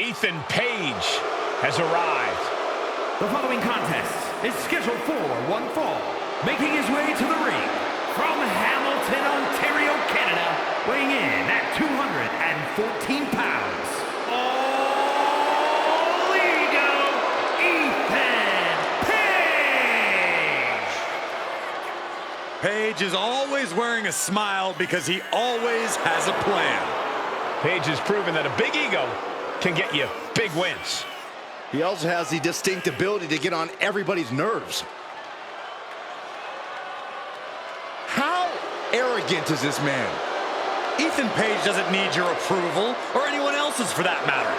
Ethan Page has arrived. The following contest is scheduled for one fall. Making his way to the ring from Hamilton, Ontario, Canada, weighing in at 214 pounds. All ego, Ethan Page! Page is always wearing a smile because he always has a plan. Page has proven that a big ego can get you big wins. He also has the distinct ability to get on everybody's nerves. How arrogant is this man? Ethan Page doesn't need your approval, or anyone else's for that matter.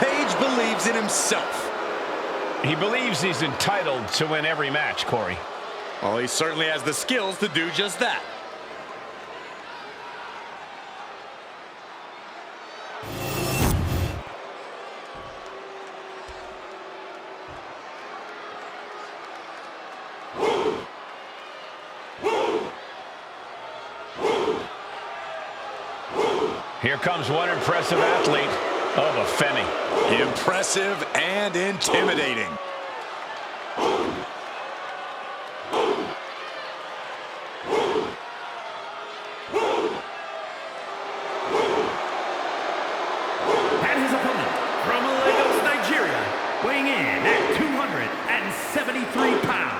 Page believes in himself. He believes he's entitled to win every match, Corey. Well, he certainly has the skills to do just that. Here comes one impressive athlete. Oh, the Femi. Impressive and intimidating. And his opponent from Lagos, Nigeria, weighing in at 273 pounds.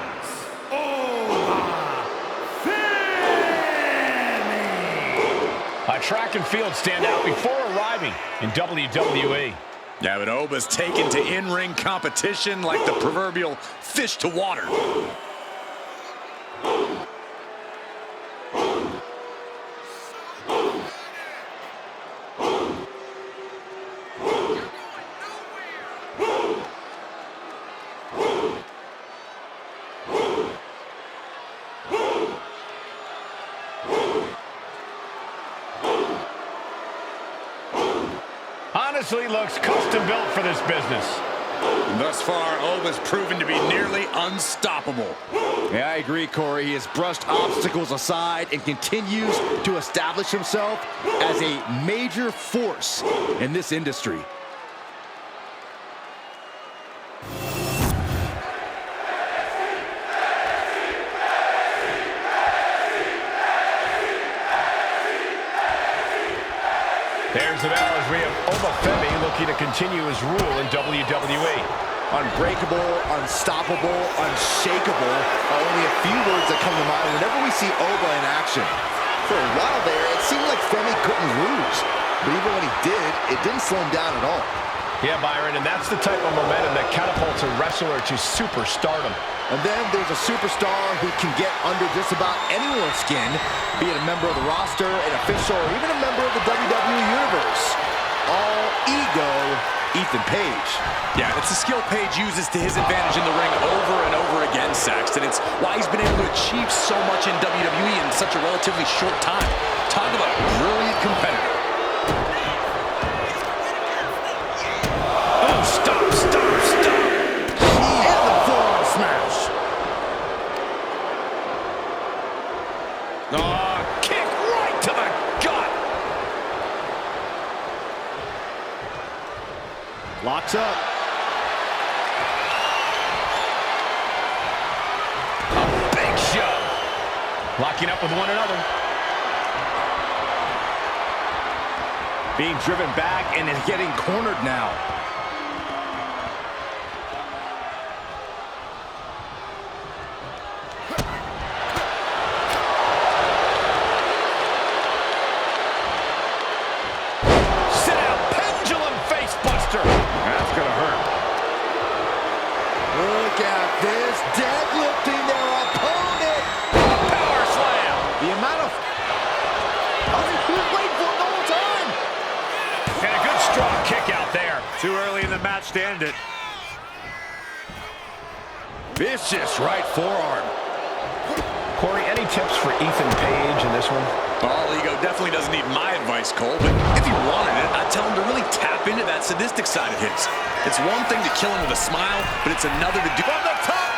A track and field standout before arriving in WWE. Yeah, but Oba's taken to in-ring competition like the proverbial fish to water. Honestly, looks custom built for this business. And thus far, Oba's proven to be nearly unstoppable. Yeah, I agree, Corey. He has brushed obstacles aside and continues to establish himself as a major force in this industry. There's the bell as we have Oba Femi looking to continue his rule in WWE. Unbreakable, unstoppable, unshakable are only a few words that come to mind whenever we see Oba in action. For a while there, it seemed like Femi couldn't lose. But even when he did, it didn't slow him down at all. Yeah, Byron, and that's the type of momentum that catapults a wrestler to superstardom. And then there's a superstar who can get under just about anyone's skin, be it a member of the roster, an official, or even a member of the WWE Universe. All ego, Ethan Page. Yeah, it's a skill Page uses to his advantage in the ring over and over again, Saxton. It's why he's been able to achieve so much in WWE in such a relatively short time. Talk about a brilliant competitor. Oh, stop, stop, stop. And the forearm smash. Oh, kick right to the gut. Locks up. A big shove. Locking up with one another. Being driven back and is getting cornered now. Sit out, pendulum face buster. That's gonna hurt. Look at this, deadlifting their opponent. Power slam. The amount of... Oh, he was waiting for it the whole time. And a good strong kick out there. Too early in the match to end it. Vicious right forearm. Corey, any tips for Ethan Page in this one? All ego definitely doesn't need my advice, Cole, but if he wanted it, I'd tell him to really tap into that sadistic side of his. It's one thing to kill him with a smile, but it's another to do... From the top!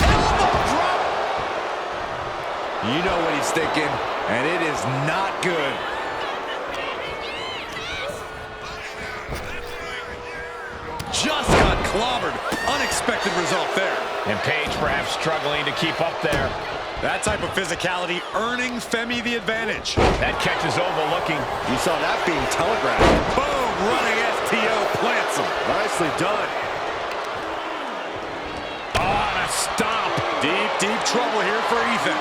Elbow drop! You know what he's thinking, and it is not good. just got clobbered. Unexpected result there. And Paige perhaps struggling to keep up there. That type of physicality earning Femi the advantage. That catches Ova looking. You saw that being telegraphed. Boom, running STO plants him. Nicely done. Oh, and a stomp. Deep, deep trouble here for Ethan.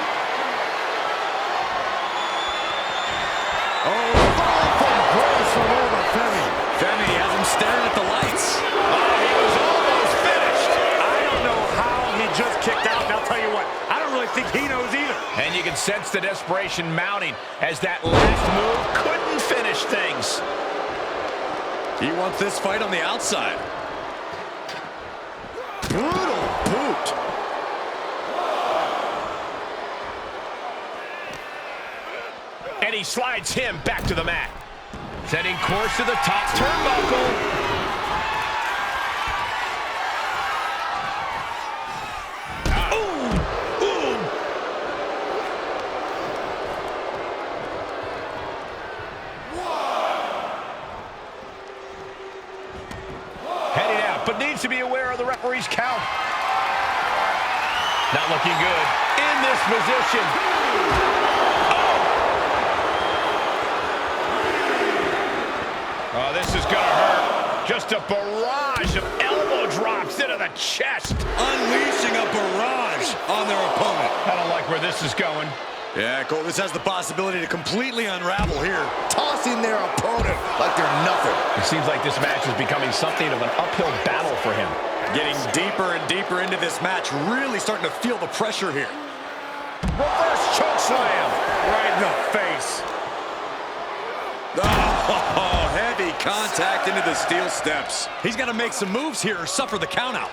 Oh, fall from grace from over Femi. Femi has him staring at the lights. Oh, he was almost finished. I don't know how he just kicked out, and I'll tell you what, I don't really think he knows either. And you can sense the desperation mounting as that last move couldn't finish things. He wants this fight on the outside. Brutal boot. And he slides him back to the mat. Setting course to the top turnbuckle. Heading out, but needs to be aware of the referee's count. Not looking good in this position. Oh, this is gonna hurt. Just a barrage of elbow drops into the chest. Unleashing a barrage on their opponent. I don't like where this is going. Yeah, Cole, this has the possibility to completely unravel here. Tossing their opponent like they're nothing. It seems like this match is becoming something of an uphill battle for him. Getting deeper and deeper into this match, really starting to feel the pressure here. Reverse choke slam. Right in the face. Oh, heavy contact into the steel steps. He's got to make some moves here or suffer the countout.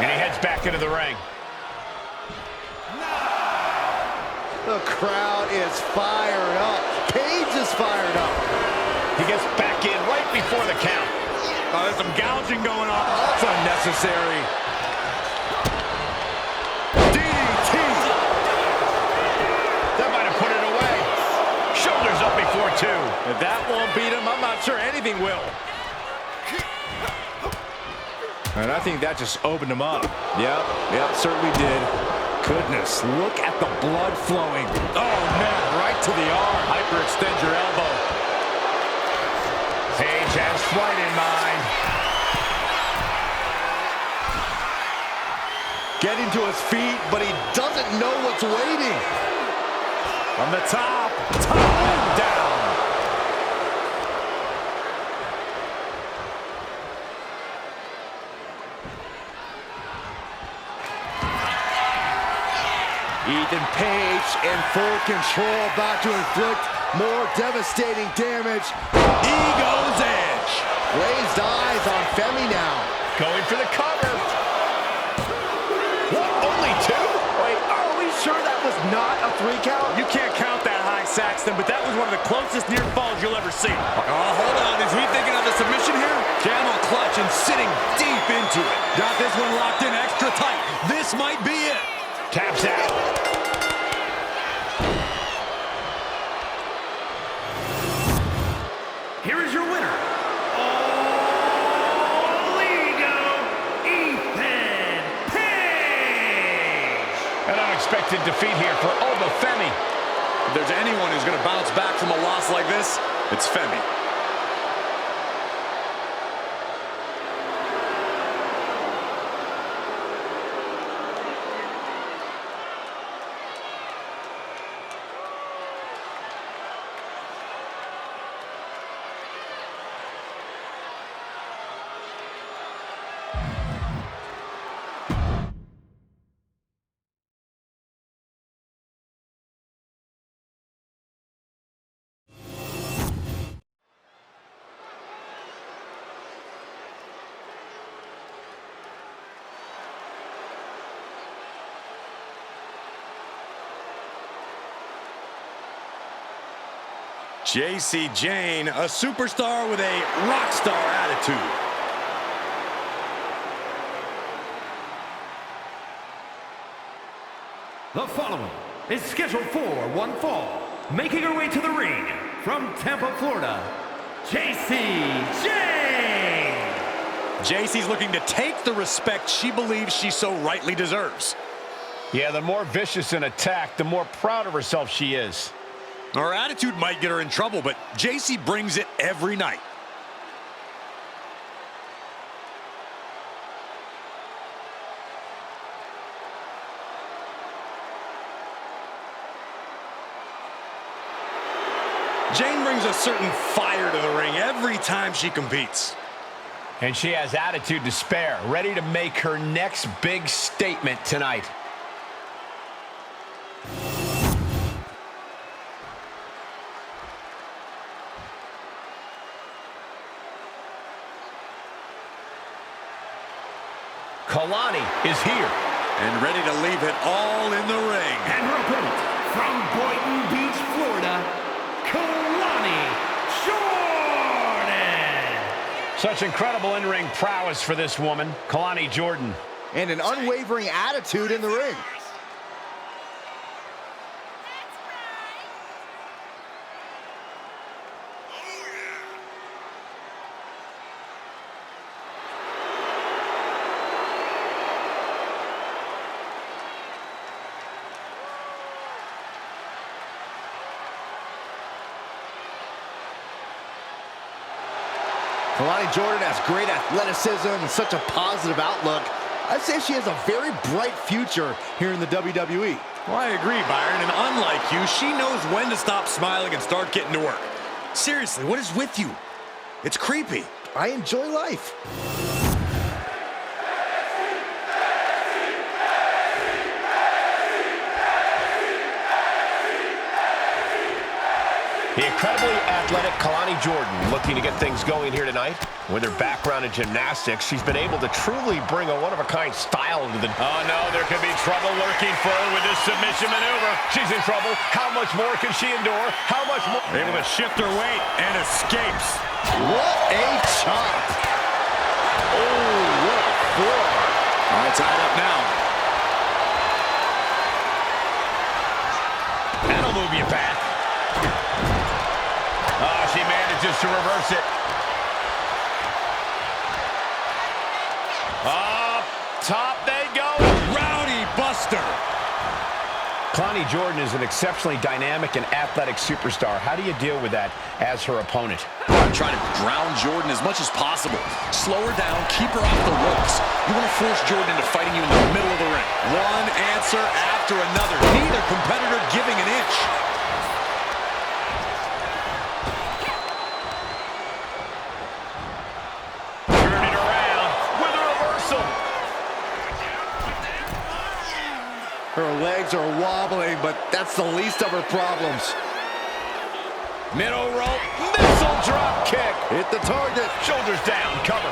And he heads back into the ring. The crowd is fired up. Paige is fired up. He gets back in right before the count. There's some gouging going on. That's unnecessary. DDT. That might have put it away. Shoulders up before two. If that won't beat him, I'm not sure anything will. And I think that just opened him up. Yep, certainly did. Goodness, look at the blood flowing. Oh, man, right to the arm. Hyperextend your elbow. Paige has flight in mind. Getting to his feet, but he doesn't know what's waiting. From the top and down. Ethan Page in full control, about to inflict more devastating damage. Ego's edge. Raised eyes on Femi now. Going for the cover. What, only two? Wait, are we sure that was not a 3 count? You can't count that high, Saxton, but that was one of the closest near falls you'll ever see. Oh, hold on. Is he thinking of the submission here? Camel clutch and sitting deep into it. Got this one locked in extra tight. This might be it. Taps out. Here is your winner, all Ego, Ethan Page. An unexpected defeat here for Ova Femi. If there's anyone who's going to bounce back from a loss like this, it's Femi. JC Jane, a superstar with a rock star attitude. The following is scheduled for one fall, making her way to the ring from Tampa, Florida, JC's looking to take the respect she believes she so rightly deserves. Yeah, the more vicious an attack, the more proud of herself she is. Her attitude might get her in trouble, but JC brings it every night. Jane brings a certain fire to the ring every time she competes. And she has attitude to spare, ready to make her next big statement tonight. Kalani is here. And ready to leave it all in the ring. And her opponent, from Boynton Beach, Florida, Kalani Jordan. Such incredible in-ring prowess for this woman, Kalani Jordan. And an unwavering attitude in the ring. Kalani Jordan has great athleticism and such a positive outlook. I'd say she has a very bright future here in the WWE. Well, I agree, Byron, and unlike you, she knows when to stop smiling and start getting to work. Seriously, what is with you? It's creepy. I enjoy life. The incredibly athletic Kalani Jordan looking to get things going here tonight. With her background in gymnastics, she's been able to truly bring a one-of-a-kind style into the... Oh, no, there could be trouble lurking for her with this submission maneuver. She's in trouble. How much more can she endure? How much more? Able to shift her weight and escapes. What a chop. Oh, what a forearm. All right, tied up now. That'll move you back. Oh, she manages to reverse it. Up top they go. Rowdy Buster. Kalani Jordan is an exceptionally dynamic and athletic superstar. How do you deal with that as her opponent? Try to ground Jordan as much as possible. Slow her down, keep her off the ropes. You want to force Jordan into fighting you in the middle of the ring. One answer after another. Neither competitor giving an inch. Her legs are wobbling, but that's the least of her problems. Middle rope, missile drop kick. Hit the target. Shoulders down, cover.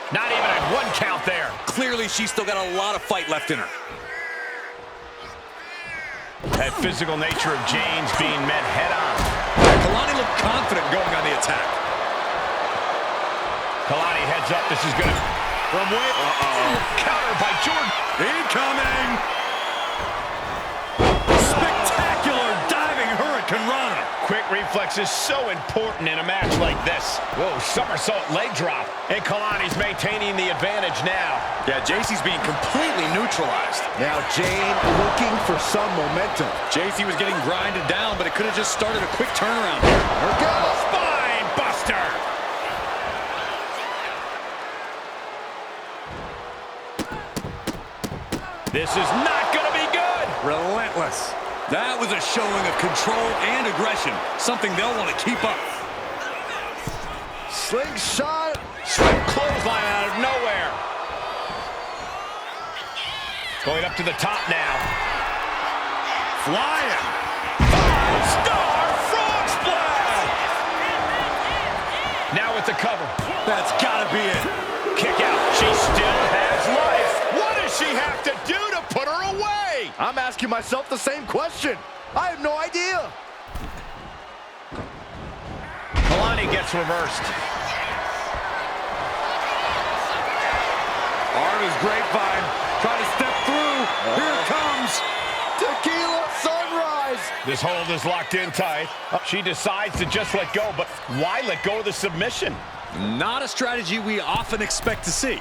Not even at one count there. Clearly, she's still got a lot of fight left in her. That physical nature of Jane's being met head-on. Kalani looked confident going on the attack. Kalani heads up. This is good. From way... Counter by Jordan. Incoming! Spectacular diving Hurricane Rana. Quick reflexes so important in a match like this. Whoa, somersault leg drop. And Kalani's maintaining the advantage now. Yeah, JC's being completely neutralized. Now Jane looking for some momentum. JC was getting grinded down, but it could have just started a quick turnaround here. Here it goes. Spine buster. This is not going to be good. Relentless. That was a showing of control and aggression, something they'll want to keep up. Slingshot. Swift clothesline out of nowhere. Going up to the top now. Flying. Five-star frog splash. Now with the cover. That's got to be it. Kick out. She still has life. What does she have to do to put her away? I'm asking myself the same question. I have no idea. Kalani gets reversed. Arm is grapevine. Trying to step through. Here it comes. Tequila sunrise. eyes. This hold is locked in tight. She decides to just let go, but why let go of the submission? Not a strategy we often expect to see.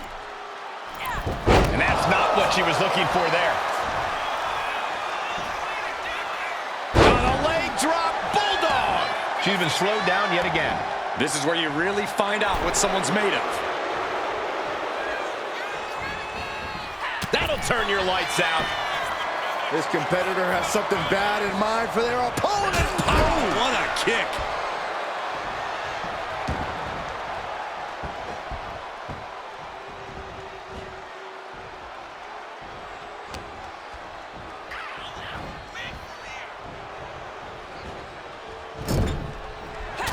And that's not what she was looking for there. On a leg drop, bulldog. She's been slowed down yet again. This is where you really find out what someone's made of. That'll turn your lights out. This competitor has something bad in mind for their opponent. Oh, what a kick.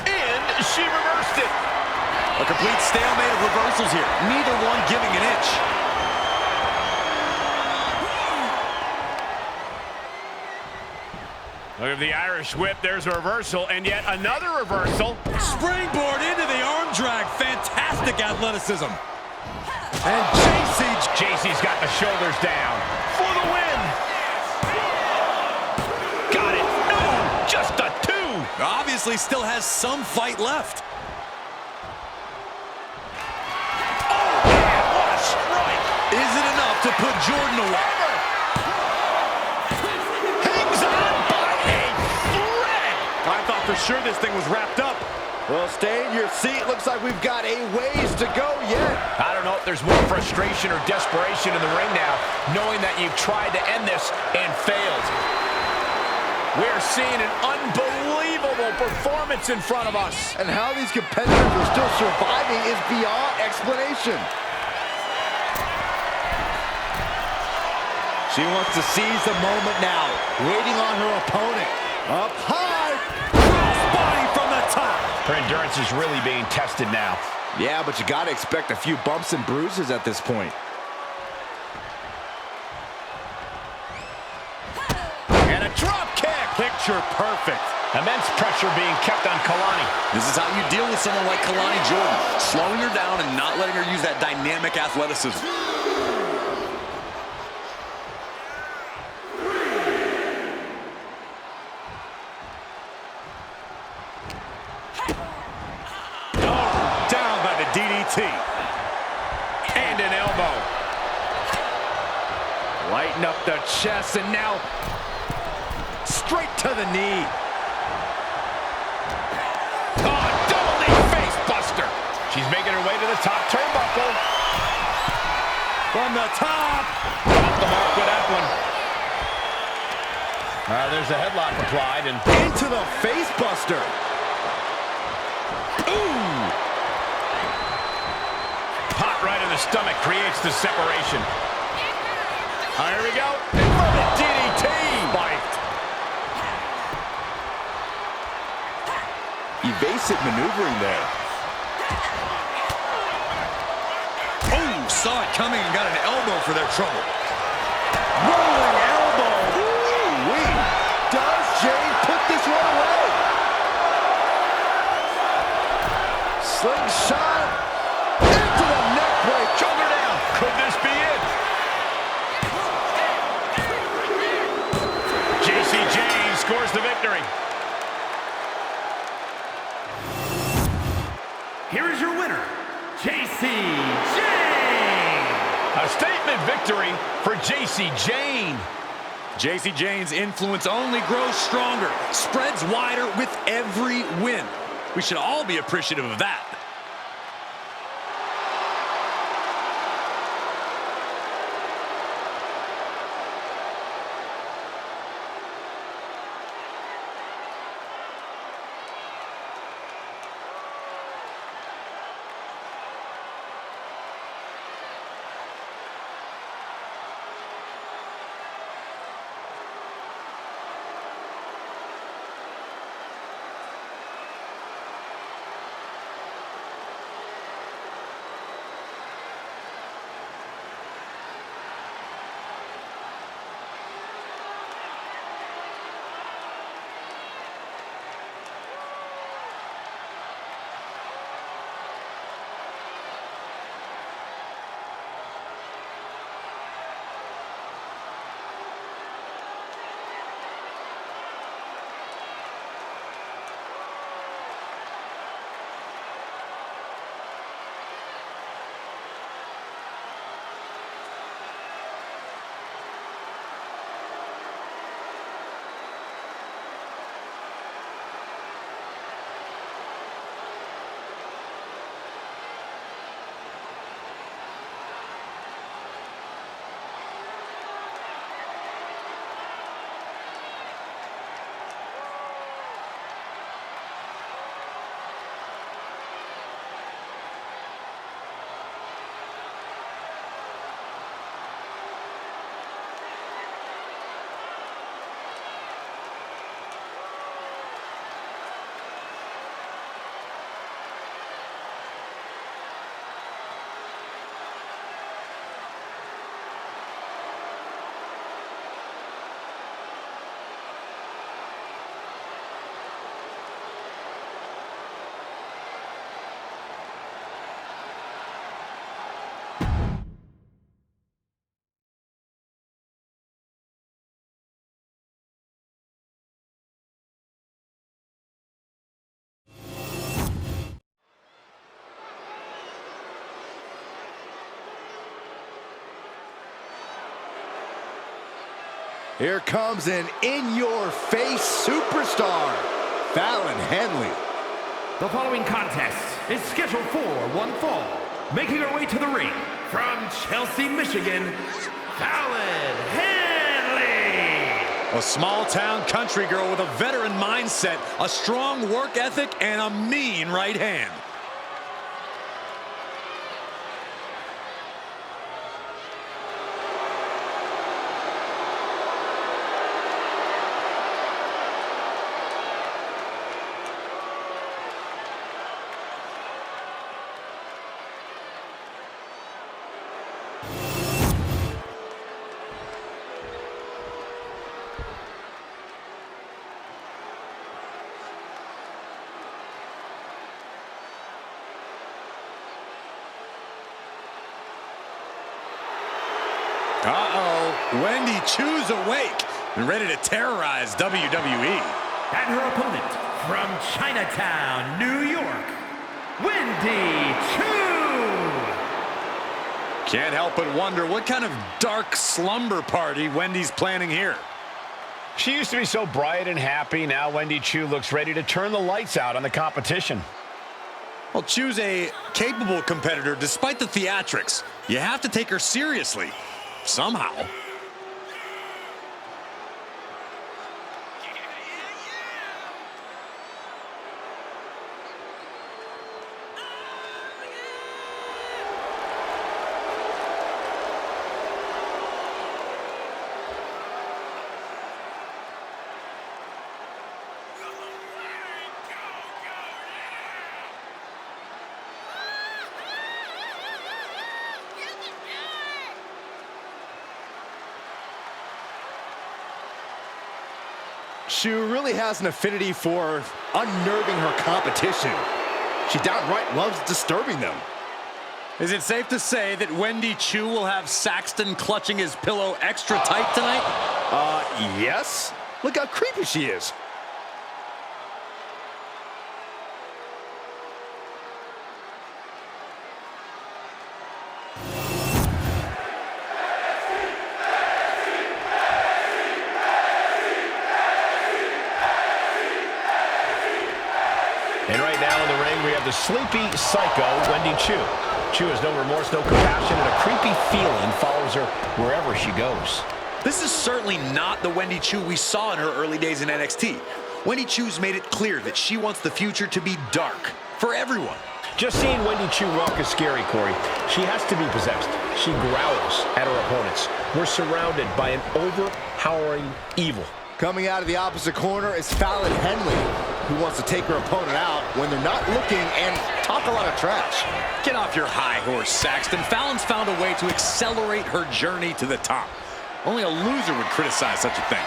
And she reversed it. A complete stalemate of reversals here. Neither one giving an inch. Look at the Irish whip. There's a reversal, and yet another reversal. Springboard into the arm drag. Fantastic athleticism. And JC's got the shoulders down for the win. Got it. No, just a 2. Obviously still has some fight left. Oh, man, what a strike. Is it enough to put Jordan away? Hangs on by a thread. I thought for sure this thing was wrapped up. Well, stay in your seat. Looks like we've got a ways to go yet. I don't know if there's more frustration or desperation in the ring now, knowing that you've tried to end this and failed. We're seeing an unbelievable performance in front of us. And how these competitors are still surviving is beyond explanation. She wants to seize the moment now, waiting on her opponent. Up high, crossbody from the top. Her endurance is really being tested now. Yeah, but you got to expect a few bumps and bruises at this point. And a drop kick. Picture perfect. Immense pressure being kept on Kalani. This is how you deal with someone like Kalani Jordan. Slowing her down and not letting her use that dynamic athleticism. DDT. And an elbow. Lighten up the chest and now straight to the knee. Oh, double knee face buster. She's making her way to the top turnbuckle. From the top. Off the mark with that one. There's a headlock applied and into the face buster. Ooh. Pot right in the stomach creates the separation. Here we go. Inverted DDT. Spiked. Evasive maneuvering there. Oh, saw it coming and got an elbow for their trouble. Rolling elbow. Ooh-wee. Does Jane put this one away? Slingshot. Into the neck break. Choke her down. Could this be it? Jane scores the victory. Here is your winner, Jane. A statement victory for Jane. Jane's influence only grows stronger, spreads wider with every win. We should all be appreciative of that. Here comes an in-your-face superstar, Fallon Henley. The following contest is scheduled for one fall. Making her way to the ring from Chelsea, Michigan, Fallon Henley. A small-town country girl with a veteran mindset, a strong work ethic, and a mean right hand. Uh-oh, Wendy Chu's awake and ready to terrorize WWE. And her opponent from Chinatown, New York, Wendy Chu. Can't help but wonder what kind of dark slumber party Wendy's planning here. She used to be so bright and happy. Now Wendy Chu looks ready to turn the lights out on the competition. Well, Chu's a capable competitor despite the theatrics. You have to take her seriously. Somehow. Chu really has an affinity for unnerving her competition. She downright loves disturbing them. Is it safe to say that Wendy Chu will have Saxton clutching his pillow extra tight tonight? Yes. Look how creepy she is. And right now in the ring, we have the sleepy psycho, Wendy Chu. Chu has no remorse, no compassion, and a creepy feeling follows her wherever she goes. This is certainly not the Wendy Chu we saw in her early days in NXT. Wendy Chu's made it clear that she wants the future to be dark for everyone. Just seeing Wendy Chu walk is scary, Corey. She has to be possessed. She growls at her opponents. We're surrounded by an overpowering evil. Coming out of the opposite corner is Fallon Henley, who wants to take her opponent out when they're not looking and talk a lot of trash. Get off your high horse, Saxton. Fallon's found a way to accelerate her journey to the top. Only a loser would criticize such a thing.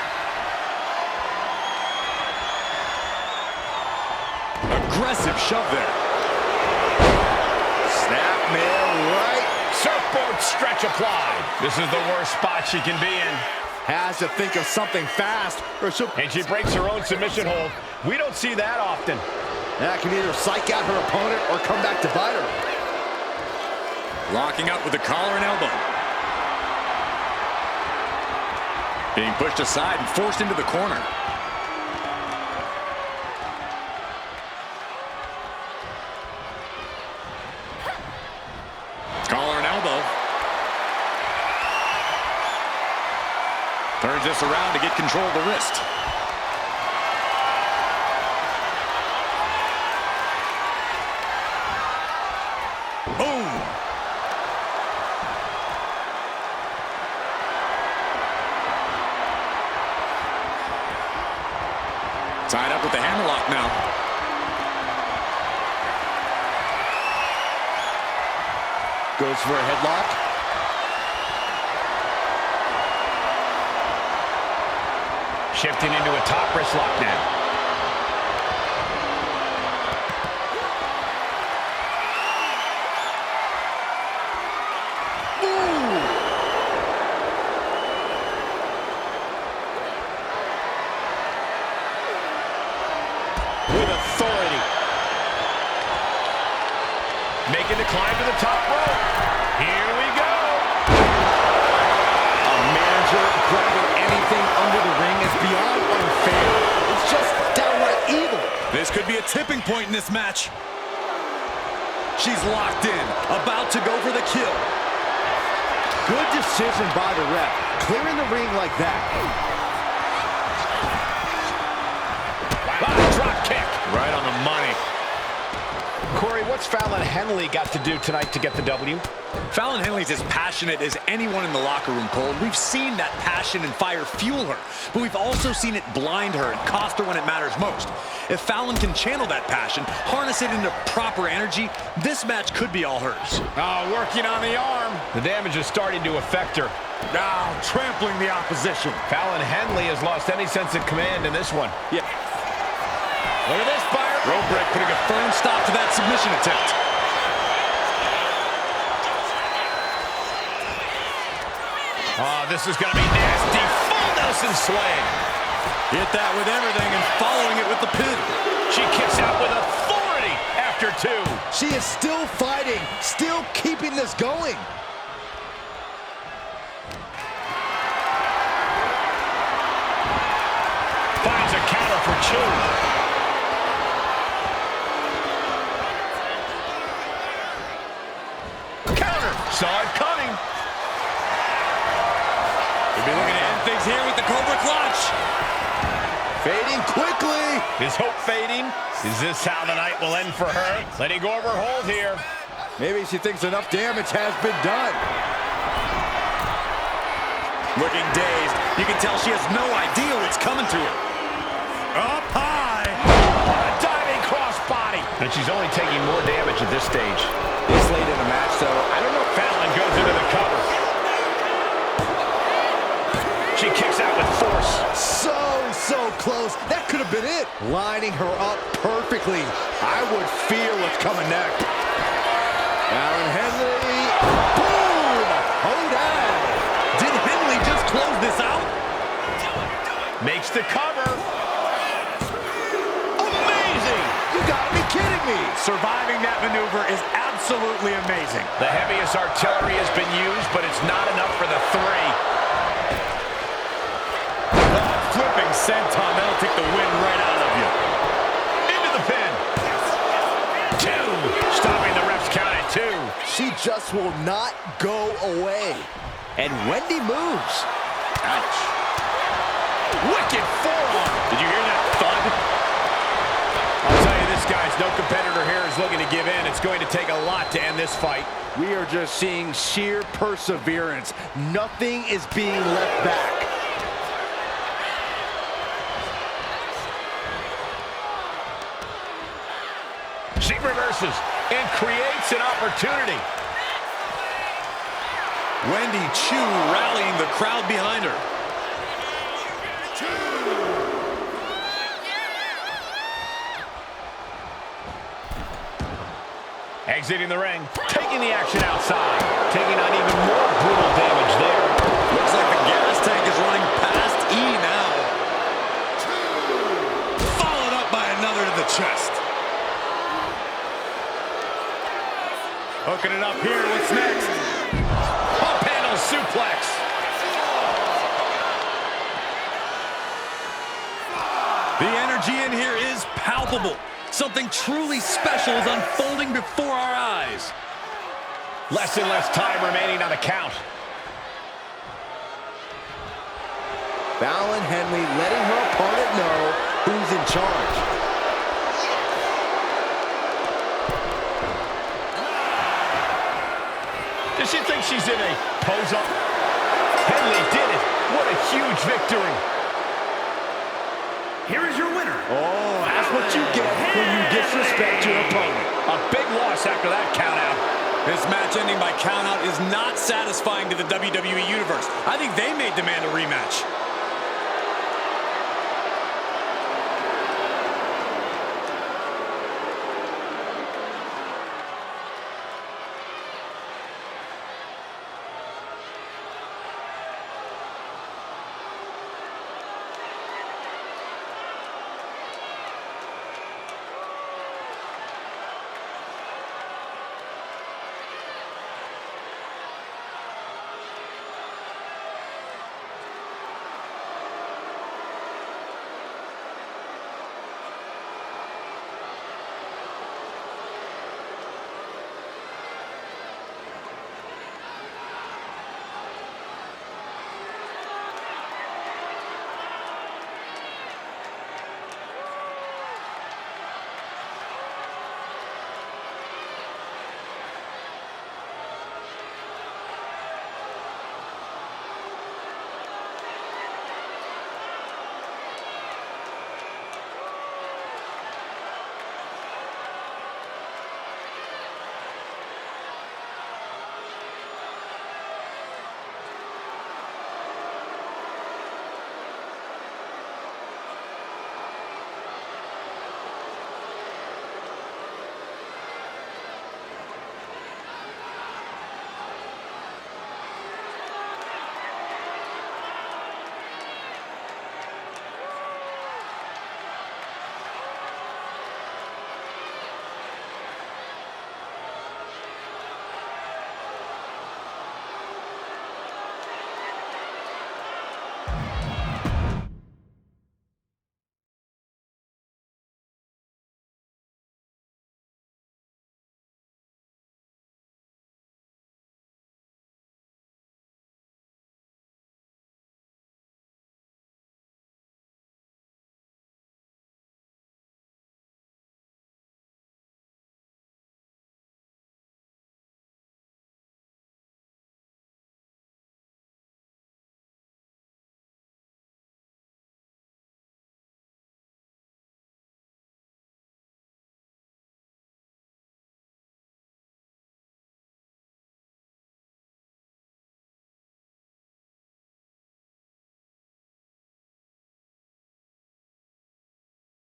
Aggressive shove there. Snapmare right. Surfboard stretch applied. This is the worst spot she can be in. Has to think of something fast, or she'll... And she breaks her own submission hold. We don't see that often. That can either psych out her opponent or come back to bite her. Locking up with the collar and elbow. Being pushed aside and forced into the corner. Collar and elbow. Turns this around to get control of the wrist. Boom! Tied up with the hammerlock now. Goes for a headlock. Shifting into a top wrist lock now. With authority. Making the climb to the top rope. Here we go. A manager grabbing anything beyond unfair. It's just downright evil. This could be a tipping point in this match. She's locked in, about to go for the kill. Good decision by the ref, clearing the ring like that. Wow, drop kick. Right on the money. Corey, what's Fallon Henley got to do tonight to get the W? Fallon Henley's as passionate as anyone in the locker room, Cole. We've seen that passion and fire fuel her, but we've also seen it blind her and cost her when it matters most. If Fallon can channel that passion, harness it into proper energy, this match could be all hers. Working on the arm. The damage is starting to affect her. Now trampling the opposition. Fallon Henley has lost any sense of command in this one. Yeah. Look at this fire. Rope break putting a firm stop to that submission attempt. Oh, this is going to be nasty. Full Nelson slam. Hit that with everything and following it with the pin. She kicks out with authority after two. She is still fighting, still keeping this going. Finds a counter for two. Counter. Saw it coming. We'll be looking to end things here with the Cobra Clutch. Fading quickly. Is hope fading? Is this how the night will end for her? Letting go of her hold here. Maybe she thinks enough damage has been done. Looking dazed. You can tell she has no idea what's coming to her. Up high. A diving crossbody. And she's only taking more damage at this stage. This late in the match, though, I don't know if Fallon goes into the cover. She kicks out with force. so close. That could have been it. Lining her up perfectly. I would fear what's coming next. Fallon Henley. Boom! Hold down. Did Henley just close this out? Makes the cover. Amazing! You gotta be kidding me. Surviving that maneuver is absolutely amazing. The heaviest artillery has been used, but it's not enough for the three. Flipping senton, that'll take the wind right out of you. Into the pin. Two. Stopping the ref's count at two. She just will not go away. And Wendy moves. Ouch. Wicked forearm. Did you hear that thud? I'll tell you this, guys, no competitor here is looking to give in. It's going to take a lot to end this fight. We are just seeing sheer perseverance. Nothing is being left back. She reverses and creates an opportunity. Wendy Chu rallying the crowd behind her. Exiting the ring, taking the action outside, taking on even more brutal damage there. Looks like the gas tank is running past E now. Followed up by another to the chest. Hooking it up here, what's next? Up handle suplex. The energy in here is palpable. Something truly special is unfolding before our eyes. Less and less time remaining on the count. Fallon Henley letting her opponent know who's in charge. Does she think she's in a pose-up? Henley did it. What a huge victory. Here is your winner. Oh, that's what you get when you disrespect your opponent. A big loss after that countout. This match ending by countout is not satisfying to the WWE Universe. I think they may demand a rematch.